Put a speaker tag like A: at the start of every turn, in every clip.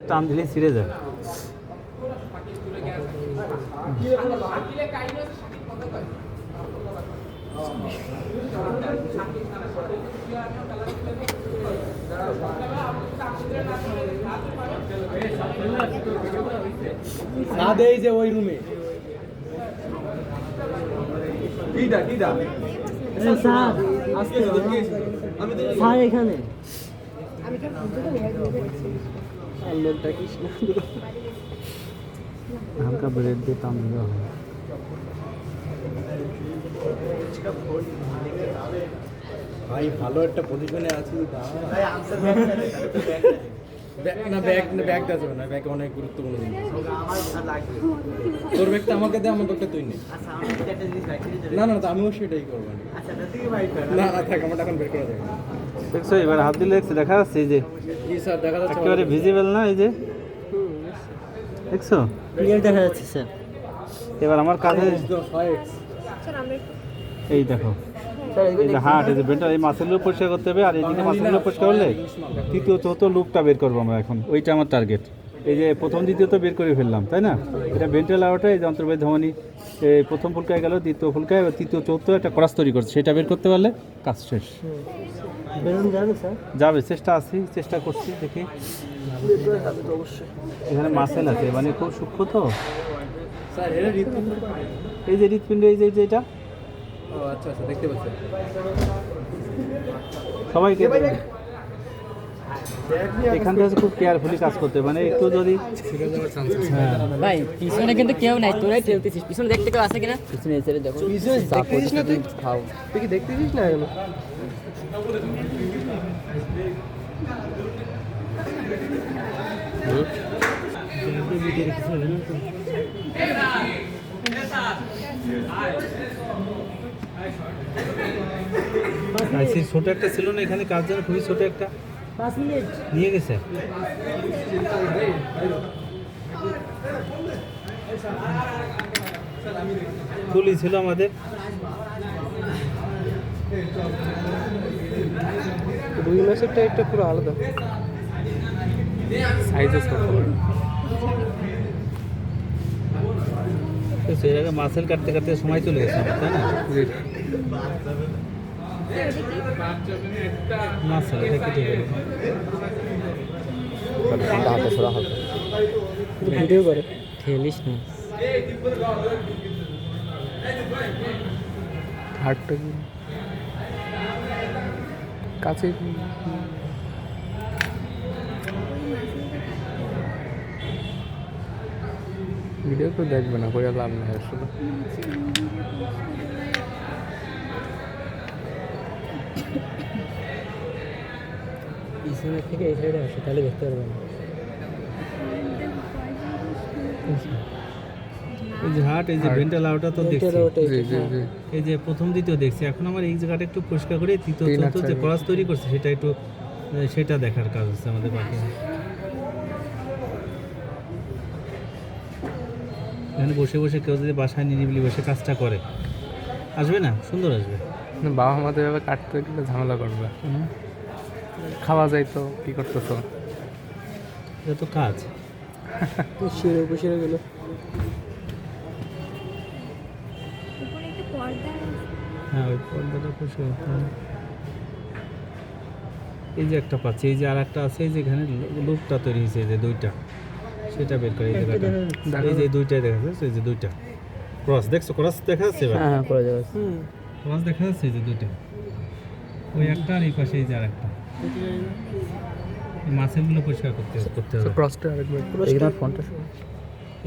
A: টান দিলে ছিঁড়ে যায়।
B: এই যে ওই রুমে
C: স্যার এখানে
A: হালকা ব্রেড দিয়ে টান দিলে হবে।
B: ভাই ভালো একটা পজিশনে আছি না ব্যাগ দেওয়া যাবে না, ব্যাগ অনেক গুরুত্বপূর্ণ জিনিস। তোর ব্যাগটা আমাকে দে, আমার ব্যাগটা তুই নে। না না আমিও সেটাই করবো। না না থাক, আমার এখন বের করা যাবে।
A: দেখছো এবার হাত দিলে দেখছি দেখা যাচ্ছে এই যে
B: জি স্যার দেখা যাচ্ছে
A: একেবারে ভিজিবল না, এই যে দেখছো
C: ক্লিয়ার দেখা যাচ্ছে স্যার।
A: এবার আমার কাছে এই দেখো এই যে হার্ট, এই যে বেন্টা, এই মাসেলগুলো পরিষ্কার করতে হবে। আর এইদিকে মাসেলগুলো পরিষ্কার করলে তৃতীয় চতুর্থ লুপটা বের করবো আমরা এখন, ওইটা আমার টার্গেট। এই যে প্রথম দ্বিতীয় তো বের করে ফেললাম, তাই না? এটা ভেন্ট্রাল আউটটা, এই যে অন্তর্বাহী ধমনী এই প্রথম ফুলকায় গেল, দ্বিতীয় ফুলকায়, এবার তৃতীয় চতুর্থ একটা ক্রস তৈরি করছে, সেটা বের করতে পারলে কাজ শেষ।
C: বেরোন যাবে স্যার?
A: যাবে, চেষ্টা করছি, দেখি। এখানে মাসেল আছে, মানে খুব সূক্ষ্ম তো।
B: স্যার এটা হৃৎপিণ্ড।
A: এই যে হৃৎপিণ্ড, এই যে এটা
B: ও আচ্ছা আচ্ছা, দেখতে পাচ্ছি।
A: সবাইকে এখান থেকে খুব কেয়ারফুলি কাজ করতে হবে, মানে একটু যদি হ্যাঁ
C: ভাই পিছনে কিন্তু কেউ নাই, তোরাই ঠেলতেছিস। পিছনে দেখতে কেউ আছে কিনা? পিছনে এসে দেখো। পিছনে দেখতেছিস না তুই? খাও, তুই কি দেখতেছিস না এগুলো?
A: সেই ছোট একটা ছিল না এখানে, কাজ যেন খুবই ছোট একটা
C: 5 মিনিট
A: নিয়ে গেছে। তুলি ছিল আমাদের,
C: দুই মাসেরটা একটা পুরো আলাদা
A: সাইজও ছোট। সেই জায়গায় মাসেল কাটতে কাটতে সময় চলে গেছে আমার, তাই না? মাসেল এটা কেটে গেল।
C: হাতে সরা হবে, ভিডিও করে ঠেলিস না। হাতটা কাছে ভিডিও তো দেখবে না, করে লাভ নেই আসলে। পিছনে থেকে এই সাইডে আসে, তাহলে দেখতে পারবে না।
A: এই যে হার্ট, এই যে ভেন্ট্রাল আউটটা তো দেখছি, এই যে প্রথম দ্বিতীয় দেখছি। এখন আমার এই জায়গাটা একটু পরিষ্কার করে তৃতীয় চতুর্থ যে ক্রস তৈরি করছে সেটা একটু, সেটা দেখার কাজ হচ্ছে আমাদের বাকি। এখানে বসে বসে কেউ যদি বাসায় নিরিবিলি বসে কাজটা করে, আসবে না? সুন্দর আসবে।
C: বাবা আমাদের এভাবে কাটতে গেলে ঝামেলা করবে, খাওয়া যায় তো কি করতেছো?
A: এটা তো কাজ।
C: শিরে বসিয়ে গেল।
A: হ্যাঁ, ওই পর্দাটা পরিষ্কার করতে হবে। এই যে একটা পাচ্ছি, এই যে আর একটা আছে, এই যে এখানে লুপটা তৈরি হয়েছে, এই যে দুইটা, সেটা বের করে এই জায়গাটা, এই যে দুইটাই দেখা যাচ্ছে, এই যে দুইটা ক্রস দেখছো, ক্রস দেখা যাচ্ছে?
C: হ্যাঁ করে যাবে,
A: ক্রস দেখা যাচ্ছে, এই যে দুইটা, ওই একটা আর এই পাশে এই যে আর একটা। মাছেরগুলো পরিষ্কার করতে হবে।
C: ক্রসটা আরেকবার এইখানে ফোনটা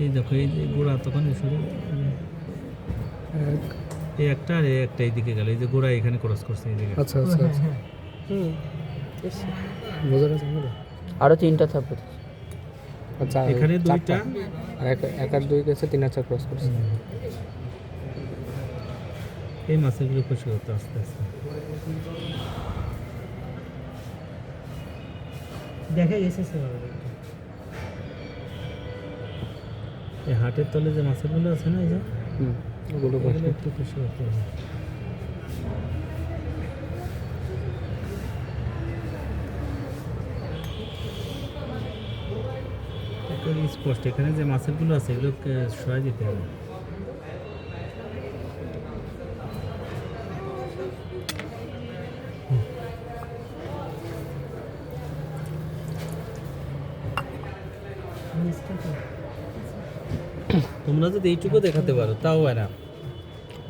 A: এই দেখো, এই যে গোড়া তখন শুরু, এই একটা আর এই একটা এইদিকে গেল, এই যে গোড়া এখানে ক্রস করছে এই দিকে।
C: আচ্ছা আচ্ছা আচ্ছা, বোঝা যাচ্ছে না। আরো 3টা থাকবে। আচ্ছা
A: এখানে দুইটা
C: আর এক আর 2 গেছে, 3 আর 4 ক্রস করছে।
A: এই মাছেরগুলো পরিষ্কার করতে আস্তে আস্তে
C: দেখা গেছে স্যার,
A: এই হাটের তলে যে মাছেরগুলো আছে না, এই যে
C: ওগুলো
A: একটু পরিষ্কার করতে হবে। স্পষ্ট এখানে যে মাছেরগুলো আছে এগুলো সরাই দিতে হবে। তোমরা যদি এইটুকু দেখাতে পারো তাও হয় না।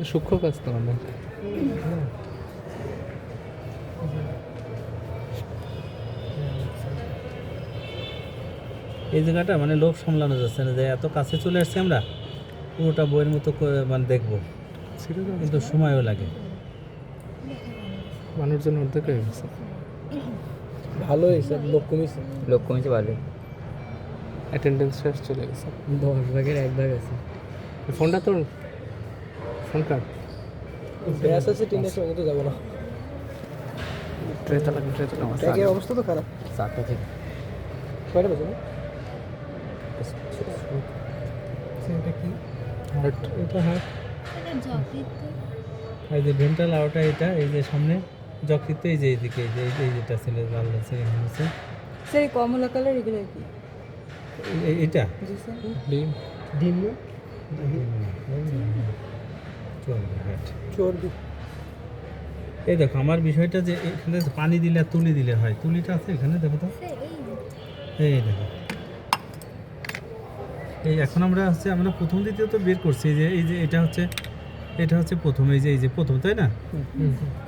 B: সূক্ষ্ম কাজ তো আমরা
A: এই জায়গাটা মানে লোভ সামলানো যাচ্ছে না যে এত কাছে চলে আসছি আমরা পুরোটা বইয়ের মতো মানে দেখবো, কিন্তু সময়ও লাগে।
B: মানুষজন অর্ধেক হয়ে গেছে। ভালো হয়েছে, লোক কমেছে
C: ভালো।
B: অ্যাটেন্ডেন্স শেষ চলে গেছে।
C: 10 ভাগের 1 ভাগ আছে।
B: ফোনটা তোর ফোন কাট ব্যাস আছে 3 সময় তো যাব না। ট্রেটা লাগবে, ট্রেটা আমার ব্যাগের অবস্থা তো খারাপ।
C: 7টা থেকে
B: কয়টা বাজে না? এটা কি হার্ট? এটা হার্ট।
A: এই যে ভেন্ট্রাল আউটা এটা, এই যে সামনে যকৃত, এই যে এইদিকে এই যে এই যেটা ছিল লাল লাল আছে এখানে আছে
D: স্যার কমলা কালার এগুলো কি?
A: এটা
D: জি স্যার।
B: ডিম ডিম চর্বি।
A: এই দেখো আমার বিষয়টা যে এখানে পানি দিলে আর তুলি দিলে হয়, তুলিটা আছে এখানে দেখো তো, এই দেখো এই এখন আমরা প্রথম দ্বিতীয় তো বের করছি, এই যে এটা হচ্ছে প্রথম, এই যে প্রথম, তাই না?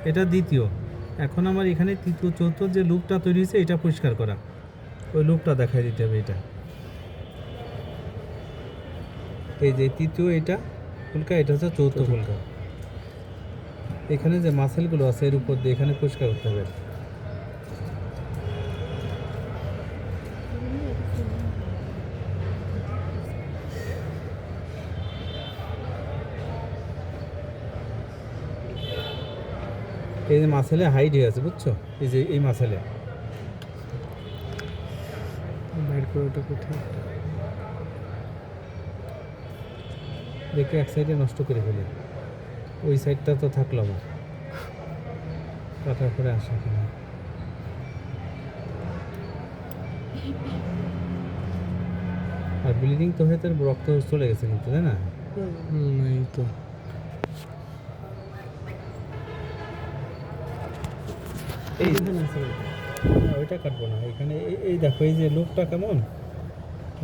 A: এটা দ্বিতীয়। এখন আমার এখানে তৃতীয় চতুর্থ যে লুপটা তৈরি হয়েছে এটা পরিষ্কার করা, ওই লুপটা দেখাই দিতে হবে। এটা এই যে তৃতীয় এটা ফুলকা, এটা হচ্ছে চতুর্থ ফুলকা। এখানে যে মাসেলগুলো আছে এর উপর দিয়ে এখানে পরিষ্কার করতে হবে। এই যে মাসেলে হাইট হয়ে আছে, বুঝছো? এই যে এই মাসেলে
B: বাইর করে ওটা কোথায়
A: দেখে এক সাইডে নষ্ট করে ফেলি, ওই সাইডটা তো থাকলো আমার কাটার পরে আসে কিনা। আর ব্লিডিং তো হয়ে তার রক্ত চলে গেছে কিন্তু, তাই না?
B: এই তো
A: এই ওইটা কাটবো না, এখানে এই দেখো এই যে লুপটা কেমন,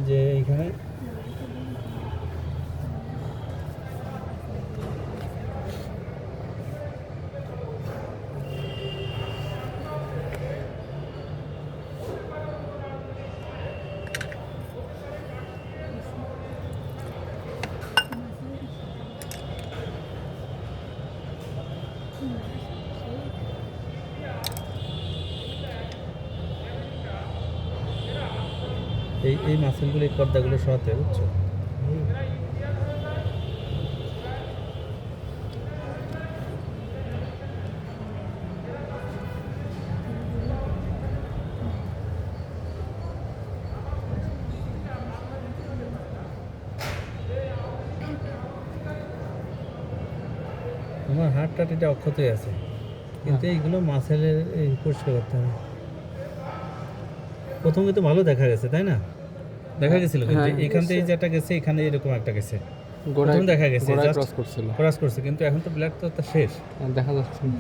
A: যে এইখানে এই মাসেলগুলো, এই পর্দাগুলো সরাতে হবে, বুঝছো? আমার হাতটা এটা অক্ষত হয়ে আছে, কিন্তু এইগুলো মাসেলের এই পরিষ্কার করতে হবে। প্রথমে তো ভালো দেখা গেছে, তাই না? দেখা গেছিল, কিন্তু এখান থেকে যেটা গেছে এখানে এরকম একটা গেছে, প্রথম দেখা গেছে
B: ক্রস করছিল,
A: ক্রস করছে, কিন্তু এখন তো ব্ল্যাক তো শেষ,
B: দেখা যাচ্ছে না।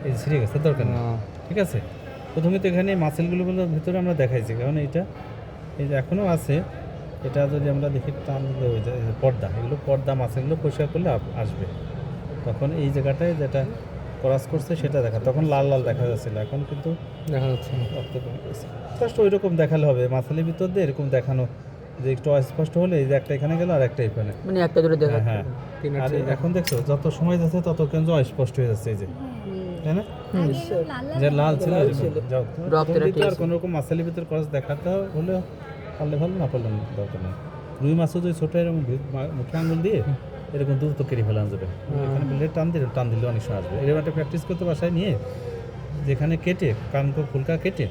A: এই ছিঁড়ে গেছে, দরকার না, ঠিক আছে? প্রথমে তো এখানে মাসেলগুলো ভিতরে আমরা দেখাইছি, কারণ এইটা এই যে এখনও আছে, এটা যদি আমরা দেখি টান দিলে হয়ে যায় পর্দা, এগুলো পর্দা মাসেলগুলো পরিষ্কার করলে আসবে, তখন এই জায়গাটায় যেটা ক্রস করছে সেটা দেখা, তখন লাল লাল দেখা যাচ্ছিল, এখন কিন্তু
B: দেখা যাচ্ছে না।
A: রক্ত কমে গেছে। জাস্ট ওই রকম দেখালে হবে, মাসেলের ভিতর দিয়ে এরকম দেখানো, যে একটু অস্পষ্ট হলে এই যে একটা এখানে গেল আর একটা এখানে,
C: মানে একটা দুটো দেখা।
A: হ্যাঁ। আর এখন দেখছো যত সময় যাচ্ছে তত কিন্তু অস্পষ্ট হয়ে যাচ্ছে, এই যে, তাই না? যে লাল ছিল যাও, আর কোনো রকম মাসেলের ভিতর ক্রস দেখাতে হলে পারলে ভালো, না পারলে দরকার নেই। রুই মাছও যদি ছোটো এরকম মুখে আঙুল দিয়ে এরকম দ্রুত কেটে ফেলানো যাবে, এখানে ব্লেড টান দিলে অনেক সময় আসবে। এরকম একটা প্র্যাকটিস করতে বাসায় নিয়ে, যেখানে কেটে কানকো ফুলকা কেটে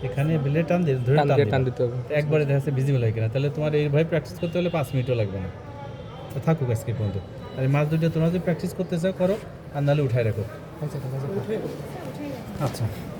A: এখানে ব্লেড টান দিয়ে ধরে টান দিতে হবে, একবারে দেখা যাচ্ছে ভিজিবল হয় কিনা। তাহলে তোমার এইভাবে প্র্যাকটিস করতে হলে 5 মিনিটও লাগবে না, তো থাকুক আজকে পর্যন্ত। আর এই মাছ দুটো তোমরা যদি প্র্যাকটিস করতে চাও করো, আর নাহলে উঠায় রাখো। আচ্ছা।